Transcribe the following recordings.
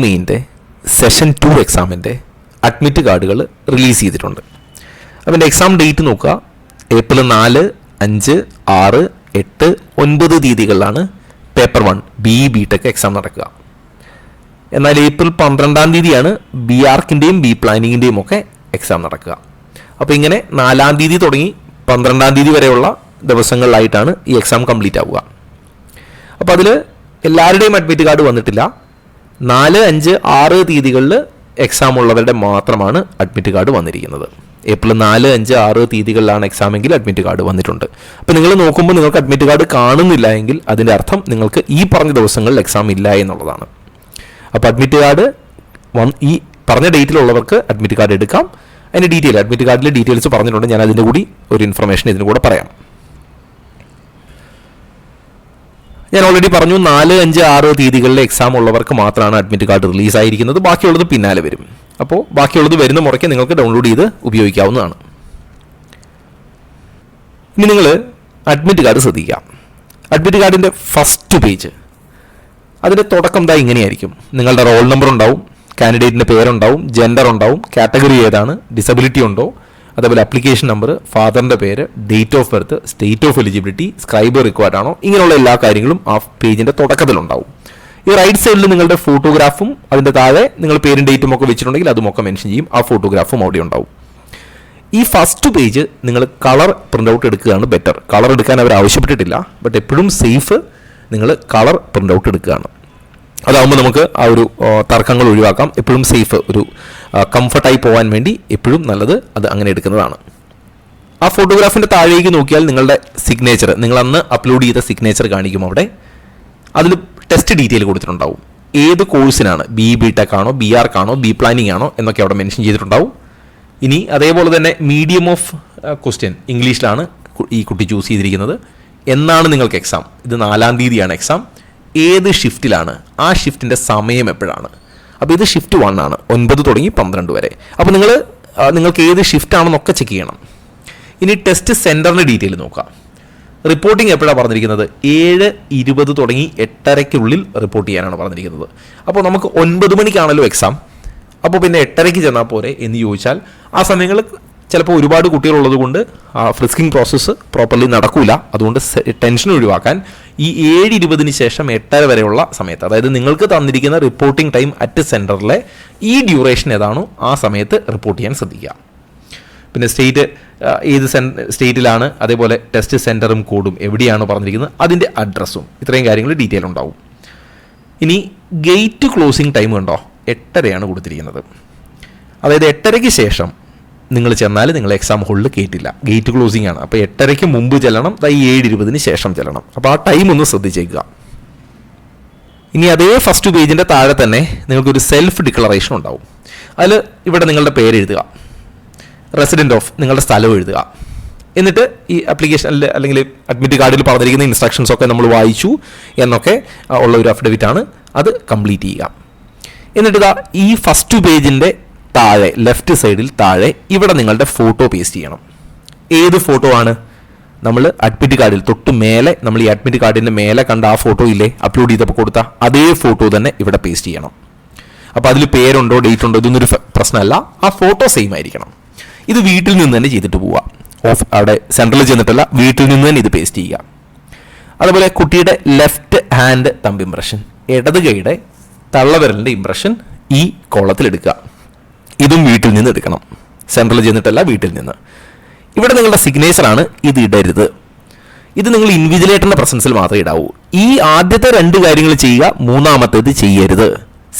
മെയിൻ്റെ session 2 എക്സാമിൻ്റെ admit കാർഡുകൾ release ചെയ്തിട്ടുണ്ട്. അതിൻ്റെ എക്സാം ഡേറ്റ് നോക്കുക. ഏപ്രിൽ 4, 5, 6, 8, 9 തീയതികളിലാണ് പേപ്പർ 1 ബി ടെക് എക്സാം നടക്കുക. എന്നാൽ ഏപ്രിൽ 12 തീയതിയാണ് ബി ആർക്കിൻ്റെയും ബി പ്ലാനിങ്ങിൻ്റെയും ഒക്കെ എക്സാം നടക്കുക. അപ്പോൾ ഇങ്ങനെ 4 തീയതി തുടങ്ങി 12 തീയതി വരെയുള്ള ദിവസങ്ങളിലായിട്ടാണ് ഈ എക്സാം കംപ്ലീറ്റ് ആവുക. അപ്പോൾ അതിൽ എല്ലാവരുടെയും അഡ്മിറ്റ് കാർഡ് വന്നിട്ടില്ല. 4, 5, 6 തീയതികളിൽ എക്സാം ഉള്ളവരുടെ മാത്രമാണ് അഡ്മിറ്റ് കാർഡ് വന്നിരിക്കുന്നത്. ഏപ്രിൽ 4, 5, 6 തീയതികളിലാണ് എക്സാമെങ്കിൽ അഡ്മിറ്റ് കാർഡ് വന്നിട്ടുണ്ട്. അപ്പോൾ നിങ്ങൾ നോക്കുമ്പോൾ നിങ്ങൾക്ക് അഡ്മിറ്റ് കാർഡ് കാണുന്നില്ല എങ്കിൽ അതിൻ്റെ അർത്ഥം നിങ്ങൾക്ക് ഈ പറഞ്ഞ ദിവസങ്ങളിൽ എക്സാം ഇല്ല എന്നുള്ളതാണ്. അപ്പോൾ അഡ്മിറ്റ് കാർഡ് ഈ പറഞ്ഞ ഡേറ്റിലുള്ളവർക്ക് അഡ്മിറ്റ് കാർഡ് എടുക്കാം. അതിൻ്റെ അഡ്മിറ്റ് കാർഡിലെ ഡീറ്റെയിൽസ് പറഞ്ഞിട്ടുണ്ട്. ഞാൻ അതിൻ്റെ കൂടി ഒരു ഇൻഫർമേഷൻ ഇതിന് കൂടെ പറയാം. ഞാൻ ഓൾറെഡി പറഞ്ഞു 4, 5, 6 തീയതികളിലെ എക്സാം ഉള്ളവർക്ക് മാത്രമാണ് അഡ്മിറ്റ് കാർഡ് റിലീസ് ആയിരിക്കുന്നത്. ബാക്കിയുള്ളത് പിന്നാലെ വരും. അപ്പോൾ ബാക്കിയുള്ളത് വരുന്ന മുറയ്ക്ക് നിങ്ങൾക്ക് ഡൗൺലോഡ് ചെയ്ത് ഉപയോഗിക്കാവുന്നതാണ്. ഇനി നിങ്ങൾ അഡ്മിറ്റ് കാർഡ് ശ്രദ്ധിക്കാം. അഡ്മിറ്റ് കാർഡിൻ്റെ ഫസ്റ്റ് പേജ് അതിൻ്റെ തുടക്കം ദാ ഇങ്ങനെയായിരിക്കും. നിങ്ങളുടെ റോൾ നമ്പർ ഉണ്ടാവും, കാൻഡിഡേറ്റിൻ്റെ പേരുണ്ടാവും, ജെൻഡർ ഉണ്ടാവും, കാറ്റഗറി ഏതാണ്, ഡിസബിലിറ്റി ഉണ്ടോ, അതേപോലെ അപ്ലിക്കേഷൻ നമ്പർ, ഫാദറിൻ്റെ പേര്, date of birth, state of eligibility, scribe required ആണോ, ഇങ്ങനെയുള്ള എല്ലാ കാര്യങ്ങളും ആ പേജിൻ്റെ തുടക്കത്തിലുണ്ടാവും. ഈ റൈറ്റ് സൈഡിൽ നിങ്ങളുടെ ഫോട്ടോഗ്രാഫും അതിൻ്റെ താഴെ നിങ്ങൾ പേരും ഡേറ്റും ഒക്കെ വെച്ചിട്ടുണ്ടെങ്കിൽ അതുമൊക്കെ മെൻഷൻ ചെയ്യും. ആ ഫോട്ടോഗ്രാഫും അവിടെ ഉണ്ടാവും. ഈ ഫസ്റ്റ് പേജ് നിങ്ങൾ കളർ പ്രിൻ്റ് ഔട്ട് എടുക്കുകയാണ് ബെറ്റർ. കളർ എടുക്കാൻ അവർ ആവശ്യപ്പെട്ടിട്ടില്ല. ബട്ട് എപ്പോഴും സേഫ് നിങ്ങൾ കളർ പ്രിൻ്റ് ഔട്ട് എടുക്കുകയാണ്. അതാകുമ്പോൾ നമുക്ക് ആ ഒരു തർക്കങ്ങൾ ഒഴിവാക്കാം. എപ്പോഴും സേഫ്, ഒരു കംഫർട്ടായി പോകാൻ വേണ്ടി എപ്പോഴും നല്ലത് അത് അങ്ങനെ എടുക്കുന്നതാണ്. ആ ഫോട്ടോഗ്രാഫിൻ്റെ താഴേക്ക് നോക്കിയാൽ നിങ്ങളുടെ സിഗ്നേച്ചർ, നിങ്ങൾ അന്ന് അപ്ലോഡ് ചെയ്ത സിഗ്നേച്ചർ കാണിക്കും. അവിടെ അതിൽ ടെസ്റ്റ് ഡീറ്റെയിൽ കൊടുത്തിട്ടുണ്ടാവും. ഏത് കോഴ്സിനാണ്, ബി ടെക് ആണോ, ബി ആർക്കാണോ, ബി പ്ലാനിങ് ആണോ എന്നൊക്കെ അവിടെ മെൻഷൻ ചെയ്തിട്ടുണ്ടാവും. ഇനി അതേപോലെ തന്നെ മീഡിയം ഓഫ് ക്വസ്റ്റ്യൻ ഇംഗ്ലീഷിലാണ് ഈ കുട്ടി ചൂസ് ചെയ്തിരിക്കുന്നത്. എന്നാണ് നിങ്ങൾക്ക് എക്സാം? ഇത് 4 തീയതിയാണ് എക്സാം. ഏത് ഷിഫ്റ്റിലാണ്, ആ ഷിഫ്റ്റിൻ്റെ സമയം എപ്പോഴാണ്? അപ്പോൾ ഇത് ഷിഫ്റ്റ് 1 ആണ്, 9 തുടങ്ങി 12 വരെ. അപ്പോൾ നിങ്ങൾക്ക് ഏത് ഷിഫ്റ്റ് ആണെന്നൊക്കെ ചെക്ക് ചെയ്യണം. ഇനി ടെസ്റ്റ് സെൻറ്ററിൻ്റെ ഡീറ്റെയിൽ നോക്കാം. റിപ്പോർട്ടിംഗ് എപ്പോഴാണ് പറഞ്ഞിരിക്കുന്നത്? 7:20 തുടങ്ങി 8:30-ക്കുള്ളിൽ റിപ്പോർട്ട് ചെയ്യാനാണ് പറഞ്ഞിരിക്കുന്നത്. അപ്പോൾ നമുക്ക് 9 മണിക്കാണല്ലോ എക്സാം. അപ്പോൾ പിന്നെ 8:30-ക്ക് ചെന്നാൽ പോരെ എന്ന് ചോദിച്ചാൽ ആ സമയങ്ങളിൽ ചിലപ്പോൾ ഒരുപാട് കുട്ടികളുള്ളത് കൊണ്ട് ആ ഫ്രിസ്കിംഗ് പ്രോസസ്സ് പ്രോപ്പർലി നടക്കില്ല. അതുകൊണ്ട് ടെൻഷൻ ഒഴിവാക്കാൻ ഈ 7:20-ന് ശേഷം 8:30 വരെയുള്ള സമയത്ത്, അതായത് നിങ്ങൾക്ക് തന്നിരിക്കുന്ന റിപ്പോർട്ടിംഗ് ടൈം അറ്റ് സെൻറ്ററിലെ ഈ ഡ്യൂറേഷൻ ഏതാണോ ആ സമയത്ത് റിപ്പോർട്ട് ചെയ്യാൻ ശ്രദ്ധിക്കുക. പിന്നെ ഏത് സ്റ്റേറ്റിലാണ്, അതേപോലെ ടെസ്റ്റ് സെൻറ്ററും കോഡും എവിടെയാണ് പറഞ്ഞിരിക്കുന്നത്, അതിൻ്റെ അഡ്രസ്സും, ഇത്രയും കാര്യങ്ങൾ ഡീറ്റെയിൽ ഉണ്ടാവും. ഇനി ഗേറ്റ് ക്ലോസിംഗ് ടൈം ഉണ്ടോ? 8:30 കൊടുത്തിരിക്കുന്നത്. അതായത് 8:30-ക്ക് ശേഷം നിങ്ങൾ ചെന്നാൽ നിങ്ങൾ എക്സാം ഹോളിൽ കയറ്റില്ല. ഗേറ്റ് ക്ലോസിംഗ് ആണ്. അപ്പോൾ 8:30-ക്ക് മുമ്പ് ചെല്ലണം, ഈ 7:20-ന് ശേഷം ചെല്ലണം. അപ്പോൾ ആ ടൈം ഒന്ന് ശ്രദ്ധിച്ചേക്കുക. ഇനി അതേ ഫസ്റ്റ് പേജിൻ്റെ താഴെ തന്നെ നിങ്ങൾക്കൊരു സെൽഫ് ഡിക്ലറേഷൻ ഉണ്ടാവും. അതിൽ ഇവിടെ നിങ്ങളുടെ പേര് എഴുതുക, റെസിഡൻറ്റ് ഓഫ് നിങ്ങളുടെ സ്ഥലം എഴുതുക. എന്നിട്ട് ഈ ആപ്ലിക്കേഷനിൽ അല്ലെങ്കിൽ അഡ്മിറ്റ് കാർഡിൽ പറഞ്ഞിരിക്കുന്ന ഇൻസ്ട്രക്ഷൻസൊക്കെ നമ്മൾ വായിച്ചു എന്നൊക്കെ ഉള്ള ഒരു അഫിഡവിറ്റാണ്. അത് കംപ്ലീറ്റ് ചെയ്യുക. എന്നിട്ട് ഈ ഫസ്റ്റ് പേജിൻ്റെ താഴെ ലെഫ്റ്റ് സൈഡിൽ താഴെ ഇവിടെ നിങ്ങളുടെ ഫോട്ടോ പേസ്റ്റ് ചെയ്യണം. ഏത് ഫോട്ടോ ആണ്? നമ്മൾ അഡ്മിറ്റ് കാർഡിൽ തൊട്ട് മേലെ, നമ്മൾ ഈ അഡ്മിറ്റ് കാർഡിൻ്റെ മേലെ കണ്ട ആ ഫോട്ടോ ഇല്ലേ അപ്ലോഡ് ചെയ്തപ്പോൾ കൊടുത്ത അതേ ഫോട്ടോ തന്നെ ഇവിടെ പേസ്റ്റ് ചെയ്യണം. അപ്പോൾ അതിൽ പേരുണ്ടോ ഡേറ്റ് ഉണ്ടോ ഇതൊന്നൊരു പ്രശ്നമല്ല. ആ ഫോട്ടോ സെയിം ആയിരിക്കണം. ഇത് വീട്ടിൽ നിന്ന് തന്നെ ചെയ്തിട്ട് പോവുക. അവിടെ സെൻട്രലിൽ ചെന്നിട്ടല്ല, വീട്ടിൽ നിന്ന് തന്നെ ഇത് പേസ്റ്റ് ചെയ്യുക. അതുപോലെ കുട്ടിയുടെ ലെഫ്റ്റ് ഹാൻഡ് തമ്പ് ഇംപ്രഷൻ, ഇടത് കൈയുടെ തള്ളവിരലിൻ്റെ ഇംപ്രഷൻ ഈ കോളത്തിലെടുക്കുക. ഇതും വീട്ടിൽ നിന്ന് എടുക്കണം. സെൻട്രലിൽ ചെന്നിട്ടല്ല, വീട്ടിൽ നിന്ന്. ഇവിടെ നിങ്ങളുടെ സിഗ്നേച്ചറാണ്, ഇത് ഇടരുത്. ഇത് നിങ്ങൾ ഇൻവിജിലേറ്ററിൻ്റെ പ്രസൻസിൽ മാത്രമേ ഇടാവൂ. ഈ ആദ്യത്തെ 2 കാര്യങ്ങൾ ചെയ്യുക, മൂന്നാമത്തേത് ചെയ്യരുത്.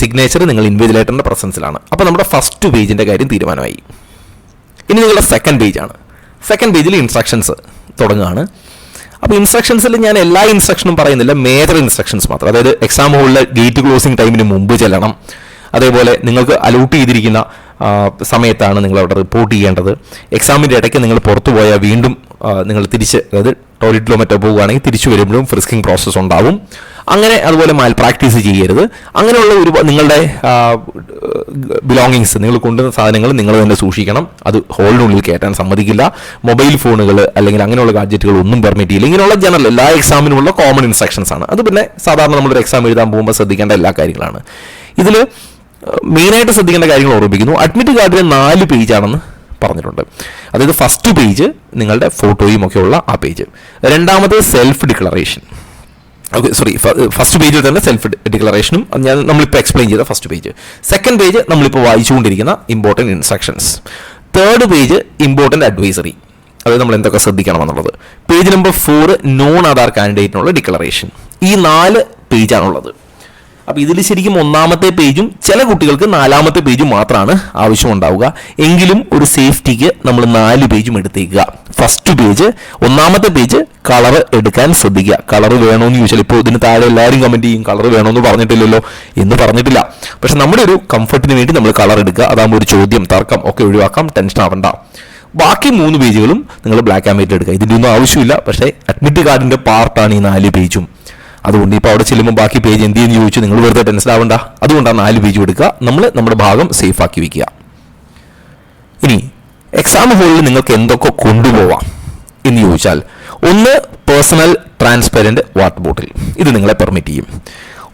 സിഗ്നേച്ചർ നിങ്ങൾ ഇൻവിജിലേറ്ററിൻ്റെ പ്രസൻസിലാണ്. അപ്പോൾ നമ്മുടെ ഫസ്റ്റ് പേജിൻ്റെ കാര്യം തീരുമാനമായി. ഇനി നിങ്ങളുടെ സെക്കൻഡ് പേജാണ്. സെക്കൻഡ് പേജിൽ ഇൻസ്ട്രക്ഷൻസ് തുടങ്ങുകയാണ്. അപ്പോൾ ഇൻസ്ട്രക്ഷൻസിൽ ഞാൻ എല്ലാ ഇൻസ്ട്രക്ഷനും പറയുന്നില്ല, മേജർ ഇൻസ്ട്രക്ഷൻസ് മാത്രം. അതായത് എക്സാം ഹോളിലെ ഗേറ്റ് ക്ലോസിംഗ് ടൈമിന് മുമ്പ് ചെല്ലണം. അതേപോലെ നിങ്ങൾക്ക് അലോട്ട് ചെയ്തിരിക്കുന്ന സമയത്താണ് നിങ്ങൾ അവിടെ റിപ്പോർട്ട് ചെയ്യേണ്ടത്. എക്സാമിൻ്റെ ഇടയ്ക്ക് നിങ്ങൾ പുറത്തു പോയാൽ വീണ്ടും നിങ്ങൾ തിരിച്ച്, അതായത് ടോയ്ലറ്റിലോ മറ്റോ പോവുകയാണെങ്കിൽ തിരിച്ചു വരുമ്പോഴും ഫ്രിസ്കിംഗ് പ്രോസസ്സ് ഉണ്ടാവും. അങ്ങനെ അതുപോലെ മാൽ പ്രാക്ടീസ് ചെയ്യരുത്. അങ്ങനെയുള്ള നിങ്ങളുടെ ബിലോങ്ങിങ്സ്, നിങ്ങൾ കൊണ്ടുവന്ന സാധനങ്ങൾ നിങ്ങൾ തന്നെ സൂക്ഷിക്കണം. അത് ഹോളിനുള്ളിൽ കയറ്റാൻ സമ്മതിക്കില്ല. മൊബൈൽ ഫോണുകൾ അല്ലെങ്കിൽ അങ്ങനെയുള്ള ഗാഡ്ജറ്റുകൾ ഒന്നും പെർമിറ്റ് ചെയ്യില്ല. ഇങ്ങനെയുള്ള ജനറൽ എല്ലാ എക്സാമിനുമുള്ള കോമൺ ഇൻസ്ട്രക്ഷൻസ് ആണ്. അത് പിന്നെ സാധാരണ നമ്മളൊരു എക്സാം എഴുതാൻ പോകുമ്പോൾ ശ്രദ്ധിക്കേണ്ട എല്ലാ കാര്യങ്ങളാണ്. ഇതിൽ മെയിനായിട്ട് ശ്രദ്ധിക്കേണ്ട കാര്യങ്ങൾ ഓർമ്മിപ്പിക്കുന്നു. അഡ്മിറ്റ് കാർഡിന് 4 പേജാണെന്ന് പറഞ്ഞിട്ടുണ്ട്. അതായത് ഫസ്റ്റ് പേജ് നിങ്ങളുടെ ഫോട്ടോയും ഒക്കെ ഉള്ള ആ പേജ്, രണ്ടാമത് self declaration, okay sorry first പേജിൽ തന്നെ സെൽഫ് ഡിക്ലറേഷനും നമ്മളിപ്പോൾ എക്സ്പ്ലെയിൻ ചെയ്ത ഫസ്റ്റ് പേജ്, സെക്കൻഡ് പേജ് നമ്മളിപ്പോൾ വായിച്ചുകൊണ്ടിരിക്കുന്ന important instructions, third page important advisory, അതായത് നമ്മൾ എന്തൊക്കെ ശ്രദ്ധിക്കണമെന്നുള്ളത്, പേജ് നമ്പർ 4 നോൺ ആധാർ കാൻഡിഡേറ്റിനുള്ള ഡിക്ലറേഷൻ. ഈ 4 പേജാണുള്ളത്. അപ്പോൾ ഇതിൽ ശരിക്കും ഒന്നാമത്തെ പേജും ചില കുട്ടികൾക്ക് 4ാമത്തെ പേജും മാത്രമാണ് ആവശ്യമുണ്ടാവുക. എങ്കിലും ഒരു സേഫ്റ്റിക്ക് നമ്മൾ 4 പേജും എടുത്തേക്കുക. ഫസ്റ്റ് പേജ്, ഒന്നാമത്തെ പേജ് കളർ എടുക്കാൻ ശ്രദ്ധിക്കുക. കളർ വേണമെന്ന് ചോദിച്ചാൽ ഇപ്പോൾ ഇതിന് താഴെ എല്ലാവരും കമൻറ്റ് ചെയ്യും കളർ വേണമെന്ന് പറഞ്ഞിട്ടില്ലല്ലോ എന്ന് പറഞ്ഞിട്ടില്ല. പക്ഷെ നമ്മുടെ ഒരു കംഫർട്ടിന് വേണ്ടി നമ്മൾ കളർ എടുക്കുക. അതാകുമ്പോൾ ഒരു ചോദ്യം, തർക്കം ഒക്കെ ഒഴിവാക്കാം, ടെൻഷൻ ആവണ്ട. ബാക്കി 3 പേജുകളും നിങ്ങൾ ബ്ലാക്ക് ആൻഡ് വൈറ്റ് എടുക്കുക. ഇതിൻ്റെ ഒന്നും ആവശ്യമില്ല. പക്ഷേ അഡ്മിറ്റ് കാർഡിൻ്റെ പാർട്ടാണ് ഈ 4 പേജും. അതുകൊണ്ട് ഇപ്പോൾ അവിടെ ചെല്ലുമ്പോൾ ബാക്കി പേജ് എന്ത് ചെയ്യുന്നു ചോദിച്ചു നിങ്ങൾ വെറുതെ ടെൻഷൻ ആവണ്ട. അതുകൊണ്ടാണ് 4 പേജും എടുക്കുക. നമ്മൾ നമ്മുടെ ഭാഗം സേഫ് ആക്കി വെക്കുക. ഇനി എക്സാം ഹോളിൽ നിങ്ങൾക്ക് എന്തൊക്കെ കൊണ്ടുപോവാം എന്ന് ചോദിച്ചാൽ, ഒന്ന് പേഴ്സണൽ ട്രാൻസ്പെറൻറ്റ് വാട്ടർ ബോട്ടിൽ, ഇത് നിങ്ങളെ പെർമിറ്റ് ചെയ്യും.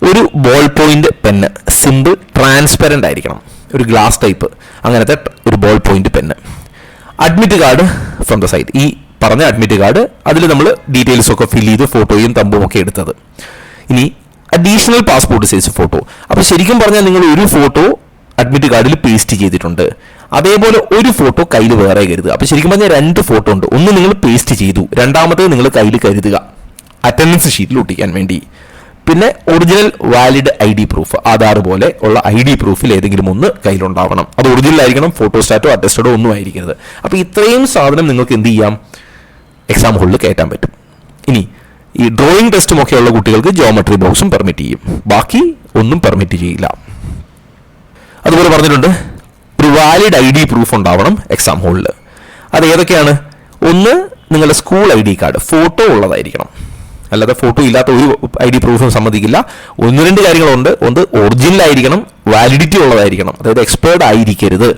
ഒരു ball point pen, simple transparent ആയിരിക്കണം, ഒരു ഗ്ലാസ് ടൈപ്പ് അങ്ങനത്തെ ഒരു ball point pen. Admit card from the site, ഈ പറഞ്ഞ അഡ്മിറ്റ് കാർഡ്, അതിൽ നമ്മൾ ഡീറ്റെയിൽസ് ഒക്കെ ഫിൽ ചെയ്ത് ഫോട്ടോയും തമ്പും ഒക്കെ എടുത്തത്. ഇനി അഡീഷണൽ പാസ്പോർട്ട് സൈസ് ഫോട്ടോ. അപ്പോൾ ശരിക്കും പറഞ്ഞാൽ നിങ്ങൾ ഒരു ഫോട്ടോ അഡ്മിറ്റ് കാർഡിൽ പേസ്റ്റ് ചെയ്തിട്ടുണ്ട്, അതേപോലെ ഒരു ഫോട്ടോ കയ്യിൽ വേറെ കരുതുക. അപ്പോൾ ശരിക്കും പറഞ്ഞാൽ 2 ഫോട്ടോ ഉണ്ട്. ഒന്ന് നിങ്ങൾ പേസ്റ്റ് ചെയ്തു, രണ്ടാമത്തേത് നിങ്ങൾ കയ്യിൽ കരുതുക അറ്റൻഡൻസ് ഷീറ്റിൽ ഒട്ടിക്കാൻ വേണ്ടി. പിന്നെ original valid ID proof, Aadhaar പോലെ ഉള്ള ID പ്രൂഫിൽ ഏതെങ്കിലും ഒന്ന് കയ്യിലുണ്ടാവണം. അത് ഒറിജിനൽ ആയിരിക്കണം, ഫോട്ടോസ്റ്റാറ്റോ അറ്റസ്റ്റഡോ ഒന്നും ആയിരിക്കരുത്. അപ്പോൾ ഇത്രയും സാധനം നിങ്ങൾക്ക് എന്ത് ചെയ്യാം, എക്സാം ഹോളിൽ കയറ്റാൻ പറ്റും. ഇനി ഈ ഡ്രോയിങ് ടെസ്റ്റും ഒക്കെ ഉള്ള കുട്ടികൾക്ക് ജോമെട്രി ബോക്സും പെർമിറ്റ് ചെയ്യും, ബാക്കി ഒന്നും പെർമിറ്റ് ചെയ്യില്ല. അതുപോലെ പറഞ്ഞിട്ടുണ്ട് ഒരു വാലിഡ് ID പ്രൂഫ് ഉണ്ടാവണം എക്സാം ഹോളിൽ. അത് ഏതൊക്കെയാണ്? ഒന്ന് നിങ്ങളുടെ സ്കൂൾ ID കാർഡ്, ഫോട്ടോ ഉള്ളതായിരിക്കണം, അല്ലാതെ ഫോട്ടോ ഇല്ലാത്ത ഒരു ID പ്രൂഫും സമ്മതിക്കില്ല. 1-2 കാര്യങ്ങളുണ്ട്. ഒന്ന് ഒറിജിനൽ ആയിരിക്കണം, വാലിഡിറ്റി ഉള്ളതായിരിക്കണം, അതായത് എക്സ്പയർഡ് ആയിരിക്കരുത്.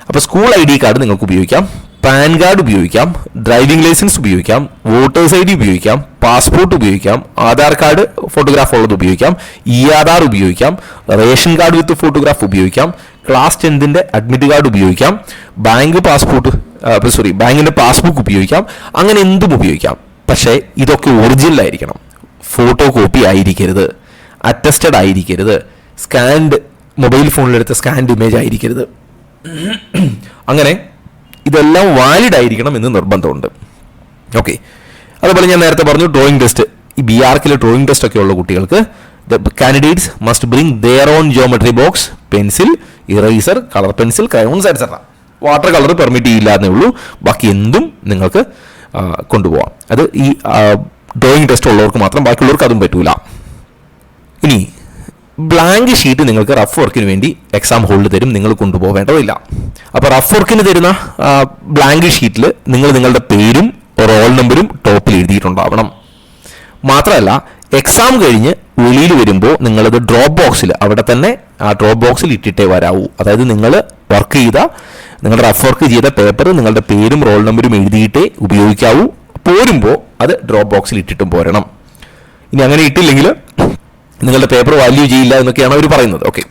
അപ്പോൾ സ്കൂൾ ID കാർഡ് നിങ്ങൾക്ക് ഉപയോഗിക്കാം, പാൻ കാർഡ് ഉപയോഗിക്കാം, ഡ്രൈവിംഗ് ലൈസൻസ് ഉപയോഗിക്കാം, വോട്ടേഴ്സ് ID ഉപയോഗിക്കാം, പാസ്പോർട്ട് ഉപയോഗിക്കാം, ആധാർ കാർഡ് ഫോട്ടോഗ്രാഫ് ഉള്ളത് ഉപയോഗിക്കാം, ആധാർ ഉപയോഗിക്കാം, റേഷൻ കാർഡ് വിത്ത് ഫോട്ടോഗ്രാഫ് ഉപയോഗിക്കാം, ക്ലാസ് 10ന്റെ അഡ്മിറ്റ് കാർഡ് ഉപയോഗിക്കാം, ബാങ്കിന്റെ പാസ്ബുക്ക് ഉപയോഗിക്കാം, അങ്ങനെ എന്തും ഉപയോഗിക്കാം. പക്ഷേ ഇതൊക്കെ ഒറിജിനൽ ആയിരിക്കണം, ഫോട്ടോ കോപ്പി ആയിരിക്കരുത്, അറ്റസ്റ്റഡ് ആയിരിക്കരുത്, സ്കാൻഡ് മൊബൈൽ ഫോണിലെടുത്ത സ്കാൻഡ് ഇമേജ് ആയിരിക്കരുത്. അങ്ങനെ ഇതെല്ലാം വാലിഡ് ആയിരിക്കണം എന്ന് നിർബന്ധമുണ്ട്. ഓക്കെ, അതുപോലെ ഞാൻ നേരത്തെ പറഞ്ഞു ഡ്രോയിങ് ടെസ്റ്റ്, ഈ BRക്കിലെ ഡ്രോയിങ് ടെസ്റ്റ് ഒക്കെ ഉള്ള കുട്ടികൾക്ക് the candidates must bring their own geometry box, pencil, eraser, colour pencil, crayons etcetera. Water colour permit ചെയ്യില്ല എന്നേ ഉള്ളൂ, ബാക്കി എന്തും നിങ്ങൾക്ക് കൊണ്ടുപോകാം. അത് ഈ ഡ്രോയിങ് ടെസ്റ്റ് ഉള്ളവർക്ക് മാത്രം, ബാക്കിയുള്ളവർക്ക് അതും പറ്റൂല. ഇനി ബ്ലാങ്ക് ഷീറ്റ് നിങ്ങൾക്ക് റഫ് വർക്കിന് വേണ്ടി എക്സാം ഹോളിൽ തരും, നിങ്ങൾ കൊണ്ടുപോകേണ്ടതില്ല. അപ്പോൾ റഫ് വർക്കിന് തരുന്ന ബ്ലാങ്ക് ഷീറ്റിൽ നിങ്ങൾ നിങ്ങളുടെ പേരും റോൾ നമ്പറും ടോപ്പിൽ എഴുതിയിട്ടുണ്ടാവണം. മാത്രമല്ല എക്സാം കഴിഞ്ഞ് വെളിയിൽ വരുമ്പോൾ നിങ്ങളത് ഡ്രോപ്പ് ബോക്സിൽ, അവിടെ തന്നെ ആ ഡ്രോപ്പ് ബോക്സിൽ ഇട്ടിട്ടേ വരാവൂ. അതായത് നിങ്ങൾ വർക്ക് ചെയ്ത, നിങ്ങളുടെ റഫ് വർക്ക് ചെയ്ത പേപ്പർ നിങ്ങളുടെ പേരും റോൾ നമ്പറും എഴുതിയിട്ടേ ഉപയോഗിക്കാവൂ. പോരുമ്പോൾ അത് ഡ്രോപ്പ് ബോക്സിൽ ഇട്ടിട്ടും പോരണം. ഇനി അങ്ങനെ ഇട്ടില്ലെങ്കിൽ നിങ്ങളുടെ പേപ്പർ വാല്യൂ ചെയ്യില്ല എന്നൊക്കെയാണ് അവർ പറയുന്നത്. ഓക്കെ,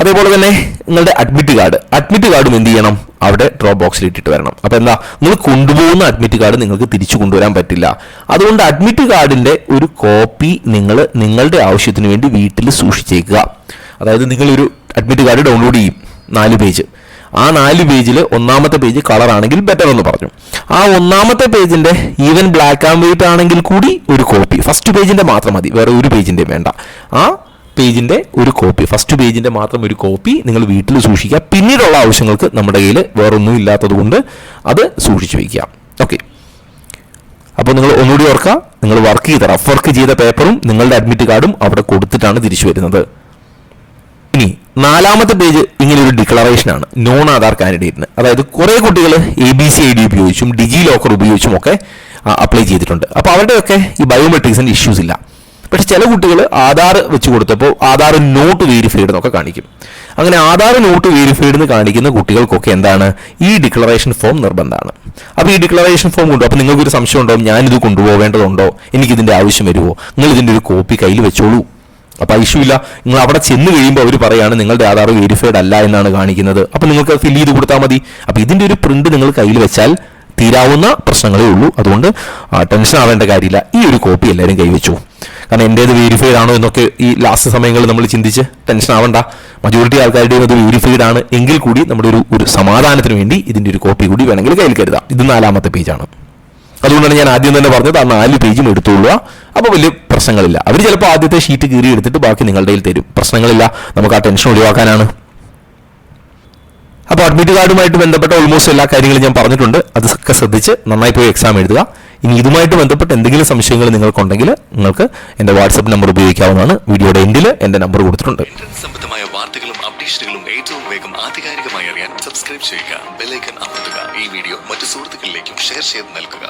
അതേപോലെ തന്നെ നിങ്ങളുടെ അഡ്മിറ്റ് കാർഡും എന്ത് ചെയ്യണം, അവിടെ ഡ്രോപ്പ് ബോക്സിൽ ഇട്ടിട്ട് വരണം. അപ്പോൾ എന്താ, നിങ്ങൾ കൊണ്ടുപോകുന്ന അഡ്മിറ്റ് കാർഡ് നിങ്ങൾക്ക് തിരിച്ചു കൊണ്ടുവരാൻ പറ്റില്ല. അതുകൊണ്ട് അഡ്മിറ്റ് കാർഡിൻ്റെ ഒരു കോപ്പി നിങ്ങൾ നിങ്ങളുടെ ആവശ്യത്തിന് വേണ്ടി വീട്ടിൽ സൂക്ഷിച്ചേക്കുക. അതായത് നിങ്ങളൊരു അഡ്മിറ്റ് കാർഡ് ഡൗൺലോഡ് ചെയ്യും, 4 പേജ്. ആ 4 പേജിൽ ഒന്നാമത്തെ പേജ് കളർ ആണെങ്കിൽ ബെറ്റർ എന്ന് പറഞ്ഞു. ആ ഒന്നാമത്തെ പേജിന്റെ ഈവൻ ബ്ലാക്ക് ആൻഡ് വൈറ്റ് ആണെങ്കിൽ കൂടി ഒരു കോപ്പി, ഫസ്റ്റ് പേജിന്റെ മാത്രം മതി, വേറെ ഒരു പേജിന്റെയും വേണ്ട. ആ പേജിന്റെ ഒരു കോപ്പി, ഫസ്റ്റ് പേജിന്റെ മാത്രം ഒരു കോപ്പി നിങ്ങൾ വീട്ടിൽ സൂക്ഷിക്കുക. പിന്നീടുള്ള ആവശ്യങ്ങൾക്ക് നമ്മുടെ കയ്യിൽ വേറൊന്നും ഇല്ലാത്തത് കൊണ്ട് അത് സൂക്ഷിച്ചു വയ്ക്കുക. ഓക്കെ, അപ്പോൾ നിങ്ങൾ ഒന്നുകൂടി ഓർക്കുക, നിങ്ങൾ വർക്ക് ചെയ്ത റഫ് വർക്ക് ചെയ്ത പേപ്പറും നിങ്ങളുടെ അഡ്മിറ്റ് കാർഡും അവിടെ കൊടുത്തിട്ടാണ് തിരിച്ചു വരുന്നത്. ഇനി 4ാമത്തെ പേജ് ഇങ്ങനെ ഒരു ഡിക്ലറേഷനാണ് നോൺ ആധാർ കാൻഡിഡേറ്റിന്. അതായത് കുറേ കുട്ടികൾ ABC ID ഉപയോഗിച്ചും ഡിജി ലോക്കർ ഉപയോഗിച്ചും ഒക്കെ അപ്ലൈ ചെയ്തിട്ടുണ്ട്. അപ്പോൾ അവരുടെയൊക്കെ ഈ ബയോമെട്രിക്സിൻ്റെ ഇഷ്യൂസ് ഇല്ല. പക്ഷെ ചില കുട്ടികൾ ആധാർ വെച്ച് കൊടുത്തപ്പോൾ ആധാർ നോട്ട് വെരിഫൈഡ് എന്നൊക്കെ കാണിക്കും. അങ്ങനെ ആധാർ നോട്ട് വെരിഫൈഡ് എന്ന് കാണിക്കുന്ന കുട്ടികൾക്കൊക്കെ എന്താണ്, ഈ ഡിക്ലറേഷൻ ഫോം നിർബന്ധമാണ്. അപ്പോൾ ഈ ഡിക്ലറേഷൻ ഫോം കൊണ്ടുപോകും. അപ്പോൾ നിങ്ങൾക്കൊരു സംശയം ഉണ്ടാവും, ഞാനിത് കൊണ്ടുപോകേണ്ടതുണ്ടോ, എനിക്കിതിൻ്റെ ആവശ്യം വരുമോ? നിങ്ങൾ ഇതിൻ്റെ ഒരു കോപ്പി കയ്യിൽ വെച്ചോളൂ. അപ്പോൾ ആ ഇഷ്യൂ ഇല്ല. നിങ്ങൾ അവിടെ ചെന്ന് കഴിയുമ്പോൾ അവർ പറയാണ് നിങ്ങളുടെ ആധാർ വെരിഫൈഡ് അല്ല എന്നാണ് കാണിക്കുന്നത്. അപ്പോൾ നിങ്ങൾക്ക് ഫില്ല് ചെയ്ത് കൊടുത്താൽ മതി. അപ്പോൾ ഇതിൻ്റെ ഒരു പ്രിന്റ് നിങ്ങൾ കയ്യിൽ വെച്ചാൽ തീരാവുന്ന പ്രശ്നങ്ങളേ ഉള്ളൂ. അതുകൊണ്ട് ടെൻഷൻ ആവേണ്ട കാര്യമില്ല. ഈ ഒരു കോപ്പി എല്ലാവരും കൈവച്ചു. കാരണം എൻ്റേത് വെരിഫൈഡ് ആണോ എന്നൊക്കെ ഈ ലാസ്റ്റ് സമയങ്ങളിൽ നമ്മൾ ചിന്തിച്ച് ടെൻഷൻ ആവണ്ട. മജോറിറ്റി ആൾക്കാരുടെയും അത് വെരിഫൈഡ് ആണ് എങ്കിൽ കൂടി നമ്മുടെ ഒരു സമാധാനത്തിന് വേണ്ടി ഇതിൻ്റെ ഒരു കോപ്പി കൂടി വേണമെങ്കിൽ കയ്യിൽ കരുതാം. ഇത് 4ാമത്തെ പേജാണ്. അതുകൊണ്ടാണ് ഞാൻ ആദ്യം തന്നെ പറഞ്ഞത് ആ 4 പേജും എടുത്തുകൊള്ളുക. അപ്പോൾ വലിയ പ്രശ്നങ്ങളില്ല. അവർ ചിലപ്പോൾ ആദ്യത്തെ ഷീറ്റ് കീറി എടുത്തിട്ട് ബാക്കി നിങ്ങളുടെ കയ്യിൽ തരും. പ്രശ്നങ്ങളില്ല. നമുക്ക് ആ ടെൻഷൻ ഒഴിവാക്കാനാണ്. അപ്പോൾ അഡ്മിറ്റ് കാർഡുമായിട്ട് ബന്ധപ്പെട്ട ഓൾമോസ്റ്റ് എല്ലാ കാര്യങ്ങളും ഞാൻ പറഞ്ഞിട്ടുണ്ട്. അതൊക്കെ ശ്രദ്ധിച്ച് നന്നായി പോയി എക്സാം എഴുതുക. ഇനി ഇതുമായിട്ട് ബന്ധപ്പെട്ട് എന്തെങ്കിലും സംശയങ്ങൾ നിങ്ങൾക്കുണ്ടെങ്കിൽ നിങ്ങൾക്ക് എൻ്റെ വാട്സപ്പ് നമ്പർ ഉപയോഗിക്കാവുന്നതാണ്. വീഡിയോയുടെ എൻഡിൽ എൻ്റെ നമ്പർ കൊടുത്തിട്ടുണ്ട്. സംബന്ധമായ വാർത്തകളും അപ്ഡേഷനുകളും ഏറ്റവും വേഗം ആധികാരികമായി അറിയാൻ സബ്സ്ക്രൈബ് ചെയ്യുക, ബെൽ ഐക്കൺ അമർത്തുക. ഈ വീഡിയോ മറ്റു സുഹൃത്തുക്കളിലേക്കും ഷെയർ ചെയ്ത് നൽകുക.